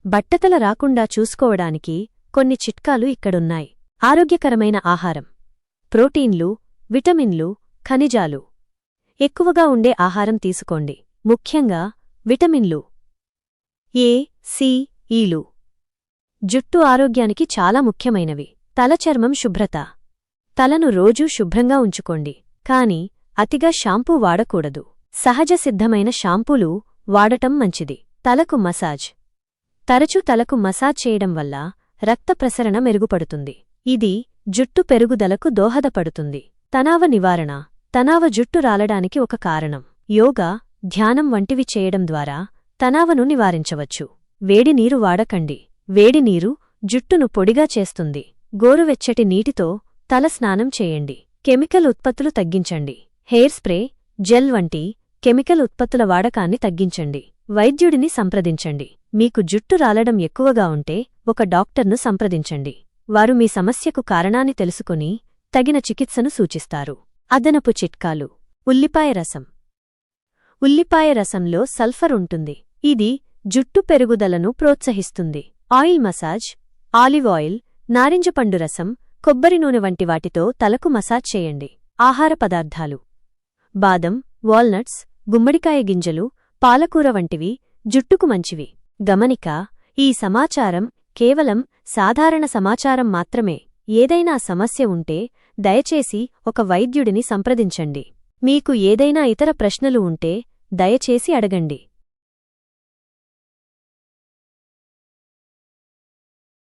బట్టతల రాకుండా చూసుకోవడానికి కొన్ని చిట్కాలు ఇక్కడున్నాయి. ఆరోగ్యకరమైన ఆహారం. ప్రోటీన్లు, విటమిన్లు, ఖనిజాలు ఎక్కువగా ఉండే ఆహారం తీసుకోండి. ముఖ్యంగా విటమిన్లు ఏ, సి, ఈలు జుట్టు ఆరోగ్యానికి చాలా ముఖ్యమైనవి. తల చర్మం శుభ్రత. తలను రోజూ శుభ్రంగా ఉంచుకోండి, కాని అతిగా షాంపూ వాడకూడదు. సహజ సిద్ధమైన షాంపూలు వాడటం మంచిది. తలకు మసాజ్. తరచూ తలకు మసాజ్ చేయడం వల్ల రక్త ప్రసరణ మెరుగుపడుతుంది. ఇది జుట్టు పెరుగుదలకు దోహదపడుతుంది. తనావ నివారణ. తనావ జుట్టు రాలడానికి ఒక కారణం. యోగా, ధ్యానం వంటివి చేయడం ద్వారా తనావను నివారించవచ్చు. వేడి నీరు వాడకండి. వేడి నీరు జుట్టును పొడిగా చేస్తుంది. గోరువెచ్చటి నీటితో తల స్నానం చేయండి. కెమికల్ ఉత్పత్తులు తగ్గించండి. హెయిర్ స్ప్రే, జెల్ వంటి కెమికల్ ఉత్పత్తుల వాడకాన్ని తగ్గించండి. వైద్యుడిని సంప్రదించండి. మీకు జుట్టు రాలడం ఎక్కువగా ఉంటే ఒక డాక్టర్ను సంప్రదించండి. వారు మీ సమస్యకు కారణాన్ని తెలుసుకుని తగిన చికిత్సను సూచిస్తారు. అదనపు చిట్కాలు. ఉల్లిపాయ రసం. ఉల్లిపాయ రసంలో సల్ఫర్ ఉంటుంది. ఇది జుట్టు పెరుగుదలను ప్రోత్సహిస్తుంది. Oil massage. ఆలివ్ ఆయిల్, నారింజపండు రసం, కొబ్బరి నూనె వంటి వాటితో తలకు మసాజ్ చేయండి. ఆహార పదార్థాలు. బాదం, వాల్నట్స్, గుమ్మడికాయ గింజలు, పాలకూర వంటివి జుట్టుకు మంచివి. గమనిక: ఈ సమాచారం కేవలం సాధారణ సమాచారం మాత్రమే. ఏదైనా సమస్య ఉంటే దయచేసి ఒక వైద్యుడిని సంప్రదించండి. మీకు ఏదైనా ఇతర ప్రశ్నలు ఉంటే దయచేసి అడగండి.